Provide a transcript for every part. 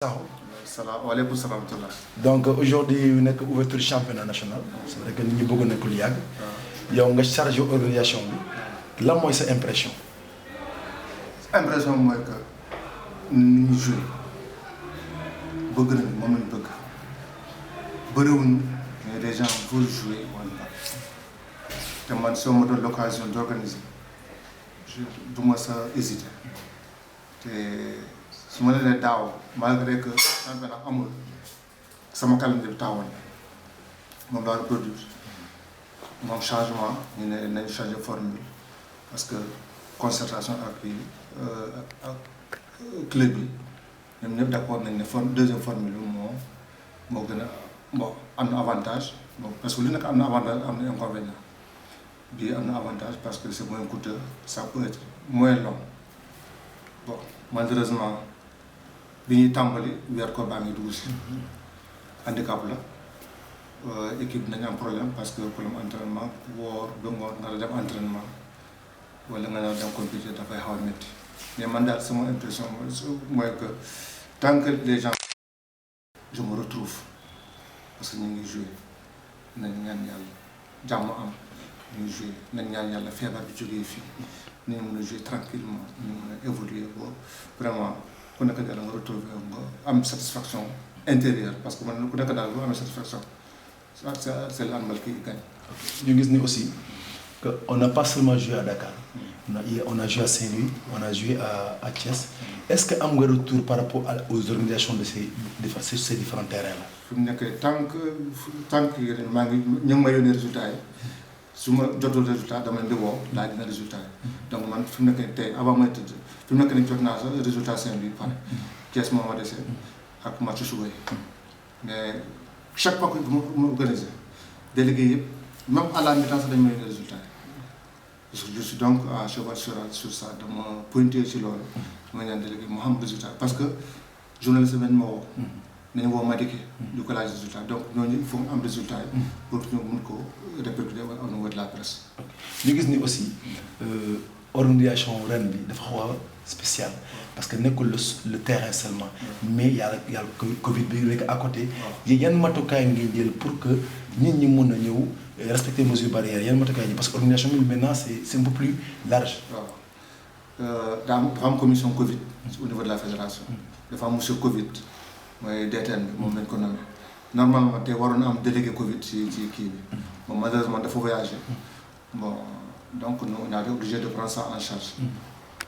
Salam alaikum salam. Donc aujourd'hui nous avons ouverture du championnat national. C'est vrai que nous avons beaucoup de collègues. Il y a une charge d'organisation. Là, moi, c'est impression. Impression moi que nous jouons. Beaucoup de moments beaucoup. Mais les gens veulent jouer. Et moi, si on me donne l'occasion d'organiser, je dois hésiter. Si je suis là, malgré que championnat amul sama calendrier taawal moom laa produire moom changement ñu ne nañ changer formule parce que concertation ak club bi ñoom ñëpp d'accord nañ ne deuxième formule bi moo gën a bon am na avantage bon parce que lu nekk am na avantage am na inconvénient bii am na avantage parce que c'est moins coûteux, ça peut être moins long bon malheureusement. Bi ñuy tàmbali weer ko baa ngi dugg si handicap la équipe nañu am problème parce que problème entraînement woor ba ngoon nga dem entraînement wala nga dem compétition dafay xaw a métti mais man daal sama impression mooy que tant que les gens je me retrouve parce que ñu ngi joué nañ ñaan yàlla jàmm am ñu ngi joué nañ ñaan yàlla feebar bi jógee fii ñu mën a joué tranquillement ñu mën a évoluer ba vraiment ku nekk daal nga retrouver nga am satisfaction intérieure parce que man ku nekk daal bu amee satisfaction c'est l'animal qui gagne. Ñu gis ni aussi que on n'a pas seulement joué à Dakar. On a joué à Saint-Louis, on a joué à Thiès. Est-ce que am nga retour par rapport aux organisations de ces différents terrains là. fi mu nekk tant que maa ngi ñu ngi may yónnee résultats yi su ma jotul résultat dama leen di woo laaj na résultat yi donc man fi mu nekk tey avant may tëdd fi mu nekk nii jot naa sa résultat Saint-Louis pare Thiès moo ma dese ak match suba yi mais chaque fois que ma organisé délégué yëpp même à la mi-temps sax dañu may yónnee résultat yi je suis donc à cheval sur ça dama pointé ci loolu ma ñaan délégué moo xam résultat parce que journaliste benn ma woo nañu woo Madické du ko laaj résultat donc ñooñu il faut am résultat yi pour ñu mun ko répercuter au niveau de la presse. ñu gis ni aussi organisation ren bi dafa xaw a spécial parce que nekkul le terrain seulement mais y a Covid bi nekk à côté yan matukaay ngeen jël pour que nit ñi mun a ñëw respecter mesures barrières yan matukaay yi parce que organisation bi maintenant c'est un peu plus large. waaw dafa am commission Covid au niveau de la fédération dafa am monsieur Covid mooy DTN bi moom lañ ko nommé normalement tey waroon na am délégué Covid ci kii bi bon malheureusement dafa voyagé bon donc nous on a été obligé de prendre ça en charge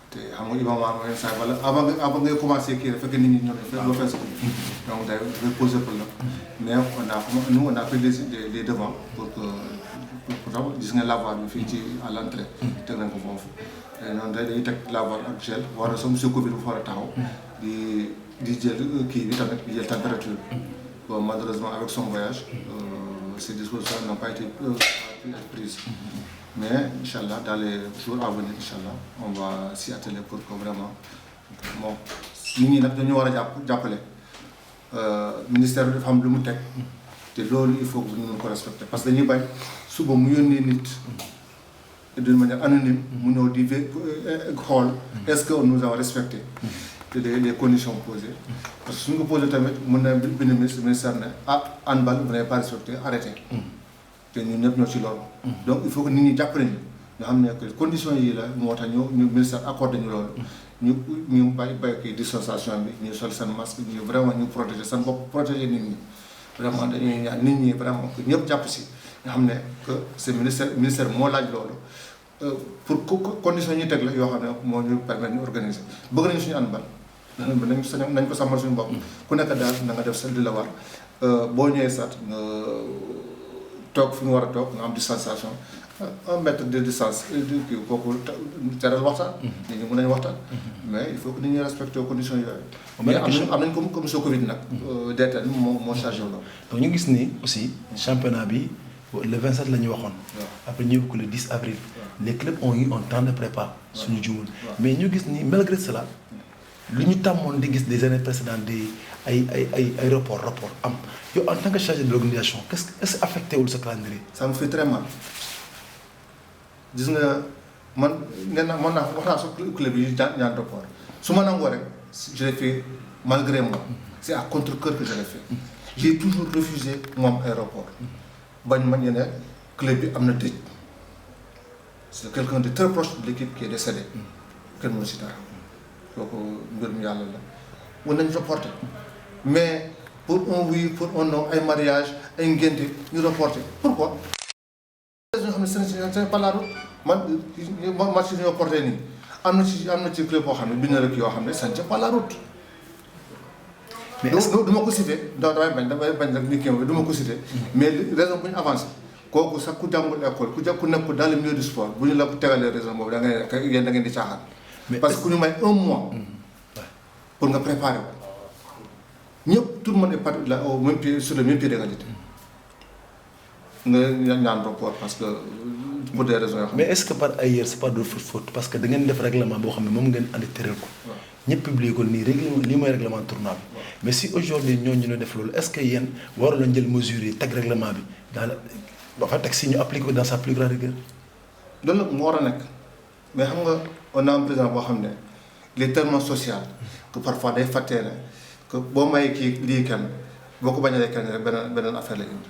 te xam nga Iba Mar mooy saa wala avant ngay commencé kii rek fekk nit ñi ñoo loo fees ko donc day poser problème mais on a pris les devants pour que gis nga lavoir bi fii ci à l'entrée teg nañ ko foofu noonu dañuy teg lavoir ak gel war a sa monsieur Covid bu fa war a taxaw di jël kii bi tamit di jël température bon malheureusement avec son voyage ces dispositions n'ont pas été prises mais inchallah dans les jours à venir inchallah on va s'y atteler pour que vraiment bon nit ñi nag dañu war a jàppale ministère bi dafa am lu mu teg te loolu il faut que ñu mën ko respecter parce que dañuy bañ suba mu yónnee nit d'une manière anonyme mu ñëw di xool est-ce que nous avons respecté les conditions posées parce que suñu ko posé tamit mën na bind ministère ne handball vous n'avez pas respecté arrêté te ñun ñëpp ñoo ci loolu donc il faut que nit ñi jàppale ñu nga xam ne que conditions yi la moo tax ñu ministère accordé ñu loolu ñu bàyyi distanciation bi ñu sol seen masque ñu vraiment ñu protéger seen bopp protéger nit ñi vraiment dañuy ñaan nit ñi vraiment que ñëpp jàpp si nga xam ne que c'est ministère moo laaj loolu pour conditions yi ñu teg la yoo xam ne moo ñu permettre ñu organiser bëgg nañu suñu handball nañ ko sàmmal suñu bopp ku nekk daal na nga def sa li la war boo ñëwee sax nga toog fi nga war a toog nga am distanciation 1 mètre de distance kii kooku teral waxtaan nit ñi mën nañu waxtaan mais il faut que nit ñi respecté conditions yooyu mais am nañ comme commission Covid nag DTN moo chargé loolu donc ñu gis ni aussi championnat bi le 27 la ñu waxoon après ñu ko le 10 avril les clubs ont eu un temps de prépa suñu jumul mais ñu gis ni malgré cela lu ñu tàmmoon di gis des années précédentes ay report am yow en tant que chargé de l'organisation est-ce que affecté wul sa calendrier. Ça me fait très mal gis nga man nee na wax naa sa club yi ñaan report su ma nangoo rek je l'ai fait malgré moi c'est à contre-cœur que je l'ai fait. J'ai toujours refusé mon aéroport. Bañ ma ñu ne club bi am na dëj. C'est quelqu'un de très proche de l'équipe qui est décédé. Kenn mënu si dara. Donc mbirum yàlla la. Mën nañ reporter. Mais pour un oui, pour un non, ay mariage, ay ngénte ñu reporter. Pourquoi? Ñoo xam ne c'est pas la route. Man match ñu reporter nii. am na ci club boo xam ne bind na rek yoo xam ne ça ne tient pas la route. mais du ma ko cité damay bañ rek ni kii du ma ko cité. mais raison bu ñu avancé kooku sax ku jàngul école ku nekk dans le milieu du sport bu ñu la tegalee raison boobu da ngeen di caaxaan. parce que ku ñu may un mois. pour nga préparer ko ñëpp tout le monde est parti là au même pied sur le même pied d'égalité nga ñaan rapport parce que pour des raisons yoo xam ne. mais est-ce que par ailleurs c'est pas de votre faute parce que da ngeen def règlement boo xam ne moom ngeen andi tëral ko. ñëpp publier ko nii règlement lii mooy règlement tournoi bi. mais si aujourd'hui ñooñu ñu def loolu est-ce que yéen waroon nañ jël mesures yi teg règlement bi dans la ba fa teg si ñu appliqué ko dans sa plus grande rigueur. loolu nag mu war a nekk mais xam nga on a un président boo xam ne il est tellement social que parfois day fàttee ne que boo mayee kii lii kenn boo ko bañalee kenn rek beneen affaire la indi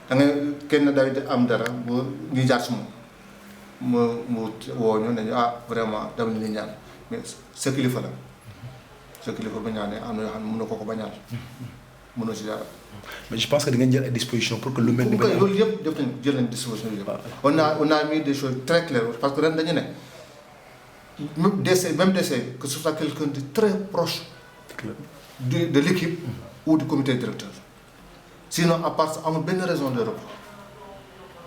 da ngay kenn day am dara bu ñuy jaar si moom mu woo ñu ne ñu vraiment dama ñu ñaan mais sa kilifa la sa kilifa ba ñaanee am na yoo xam ne mën na ko bañaal mënoo si dara. mais je pense que da ngeen jël ay dispositions pour que lu mel ni. loolu yëpp def nañu jël nañu disposition yëpp. on a mis des choses très claires parce que ren dañu ne même décès que ce soit quelqu'un de très proche de l'équipe ou du comité directeur sinon à part ça amul benn raison de repos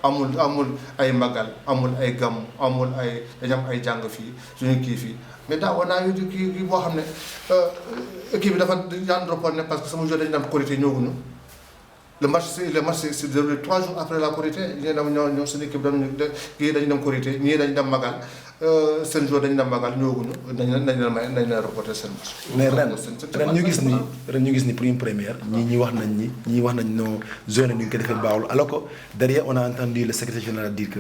amul ay magal amul ay gam amul ay dañu am ay jàng fii suñu kii fii mais daaw war naa yu kii boo xam ne équipe bi dafa daan report ne parce que sama jour dañu dem Korité ñëwuñu le match c'est déroulé 3 jours après la Korité ñoo seen équipe dañu dem Korité ñii dañu dem magal seen jour dañu dem magal ñëwuñu nañ leen reporter seen match. mais ren ñu gis ni pour une première ñii wax nañ no zone ni ñu ko defee baaxul alors que derrière on a entendu le secrétaire général dire que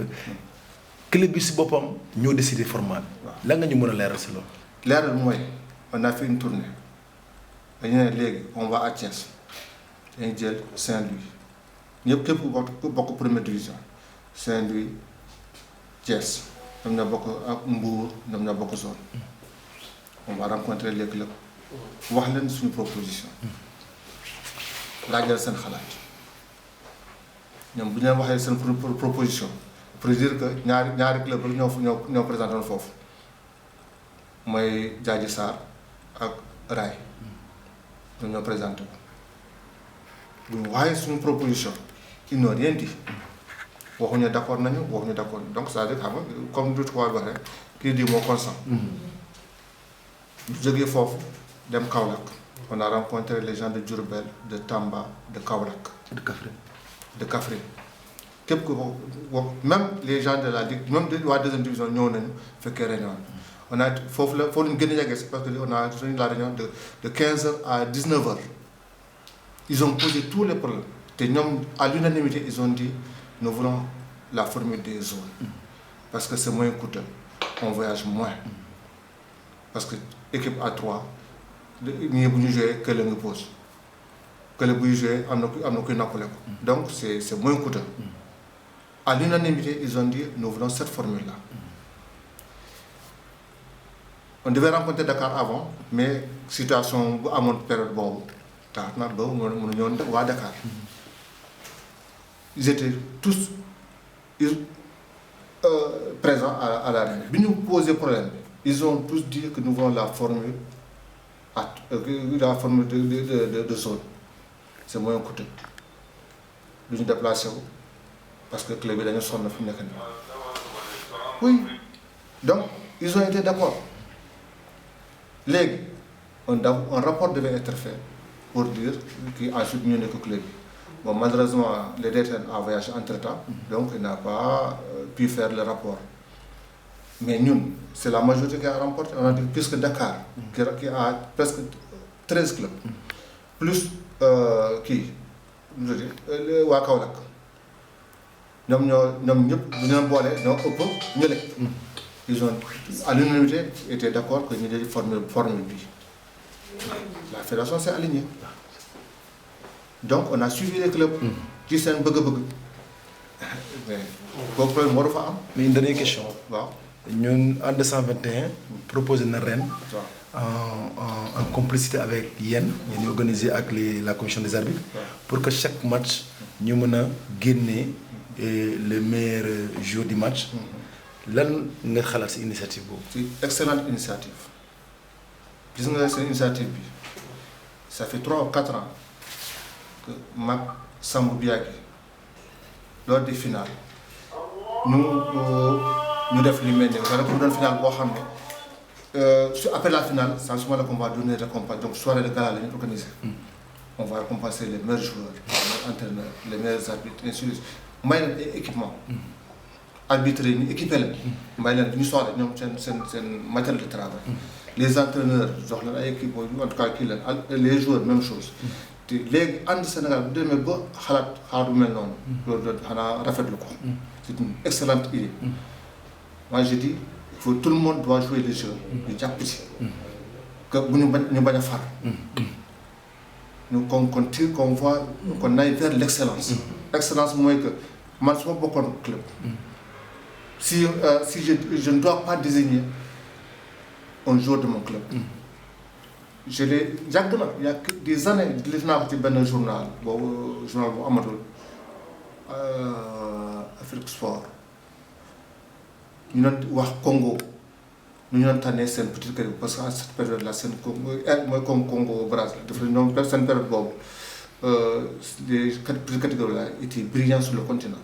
club bi si boppam ñoo décidé format bi. lan nga ñu mën a leeral si loolu. leeral mooy on a fait une tournée dañu ne léegi on va à Thiès dañuy jël Saint-Louis ñëpp képp ku bokk première division Saint-Louis Thiès ñoom ñoo bokk ak Mbour ñoom ñoo bokk zone on va rencontrer les clubs wax leen suñu proposition laajal seen xalaat ñoom bu ñu leen waxee seen proposition pour dire que ñaari club rek ñoo présenté woon foofu mooy Diadji Sarr ak Ray ñoom ñoo présenté ko bu ñu waxee suñu proposition ils n'ont rien dit waxuñu d'accord nañu waxuñu d'accord donc c'est-à-dire xam nga comme du tubaab wax rek kii di moo consent. jógee foofu dem Kaolack on a rencontré les gens de Diourbel de Tamba de Kaolack. de Kaffrine képp ku ko même les gens de la ligue même de waa deuxième division ñëw nañu fekkee réunion on a foofu ñu gën a yàggee parce que on a tenu la réunion de 15h à 19h ils ont posé tous les problèmes te ñoom à l'unanimité ils ont dit nous voulons la formule des zones parce que c'est moins coûteux on voyage moins parce que équipe à 3 ñii bu ñu joué que la nga pose que le buy joué am na kuy noppale ko donc c'est moins coûteux à l'unanimité ils ont dit nous voulons cette formule là on devait rencontrer Dakar avant mais situation bu amoon période boobu tax na ba mënu ñoon waa Dakar ils étaient tous présents à la réunion bi ñu posé problème ils ont tous dit que nous voulons la formule de zone c'est moins coûteux du ñu déplacé wu parce que club bi dañu sonn fi mu nekk nii oui donc ils ont été d'accord léegi un rapport devait être fait pour dire qu'ensuite ñu nekk club bi bon malheureusement le DTN a voyagé entre-temps donc il n'a pas pu faire le rapport mais ñun c'est la majorité qui a remporté on a dit plus que Dakar qui a presque 13 clubs plus waa Kaolack ñoom ñëpp bu ñu boole ñoo ëpp ñële ils ont à l'unanimité été d'accord que ñu di formule bi La fédération s'est alignée. Donc on a suivi les clubs. Qui s'est bëgg-bëgg. Mais boobu problème moo dafa am. mais une dernière question. waaw ñun en 221 proposé na ren. waaw en complicité avec yéen ñu organisé avec la commission des arbitres. pour que chaque match ñu mën a génne le meilleur joueur du match. lan nga xalaat ci initiative boobu. c'est excellente initiative. gis nga seen initiative bi ça fait 3 ou 4 ans que mag Sambou Biagui lors des finales ñu def li mel ni wala pour doon finale boo xam ne après la finale ça souvent on va donner récompense donc soirée de gala la ñu organisé. On va récompenser les meilleurs joueurs les meilleurs entraîneurs les meilleurs arbitres ainsi de suite may leen ay équipement arbitres yi ñu équipé leen may leen bu ñu soxla ñoom seen matériel de travail. Les entraîneurs jox leen ay équipe en tout cas kii leen les joueurs même chose. te léegi ànd Sénégal bu demee ba xalaat bu mel noonu. loolu xanaa rafetlu ko. c'est une excellente idée. moi je dis il faut tout le monde doit jouer les jeux. ñu jàpp ci. que bu ñu bañ a far. qu'on voit qu'on aille vers l'excellence. Excellence mooy que man su ma bokkoon club. si je ne dois pas désigner un joueur de mon club. je l'ai yàgg na il y a des années def naa ko ci benn journal bu amatul Afrique Sport ñu doon wax Congo ñu doon tànnee seen petite carrière parce que à cette période là seen mooy Congo Brazza dafa ñoom seen période boobu les petites catégories là étaient brillants sur le continent.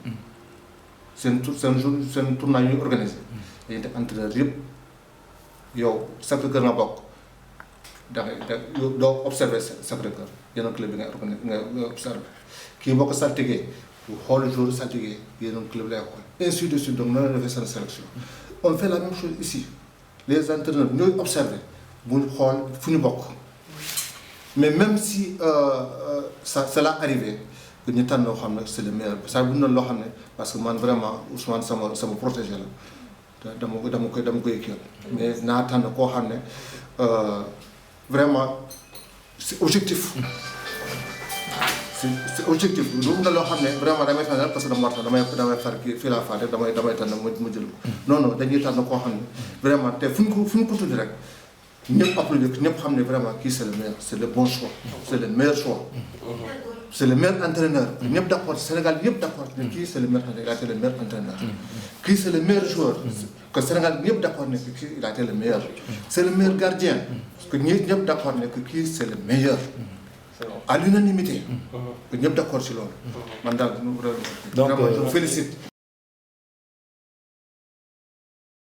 seen tournoi yu ñu organisé. dañuy def entraîneur yëpp yow Sacré-Cœur nga bokk. doo observé Sacré-Cœur yeneen club bi nga observé kii boo ko saltigee bu xool jour saltigee yeneen club lay xool ainsi de suite donc noonu la defee seen sélection. On fait la même chose ici les entraîneurs ñooy observé bu ñu xool fu ñu bokk mais même si cela arrivé que ñu tànn loo xam ne c'est le meilleur saa bu ñu doon loo xam ne parce que man vraiment Ousmane sama protégé la dama koy kii mais naa tànn koo xam ne vraiment c'est objectif. c'est objectif lu mu ne loo xam ne vraiment damay tànn parce que dama war a damay far kii fii laa faa def damay tànn ma jël ko. non dañuy tànn koo xam ne vraiment te fu ñu ko tudd rek ñëpp applaudir ñëpp xam ne vraiment kii c'est le meilleur c'est le bon choix. c'est le meilleur choix. c'est le meilleur entraîneur. ñëpp d'accord Sénégal ñëpp d'accord ne kii c'est le meilleur entraîneur il a été le meilleur entraîneur. kii c'est le meilleur joueur. que Sénégal ñëpp d'accord ne kii il a été le meilleur. c'est le meilleur gardien. parce que ñëpp d'accord ne kii c'est le meilleur. à l'unanimité. que ñëpp d'accord ci loolu. man daal donc je félicite.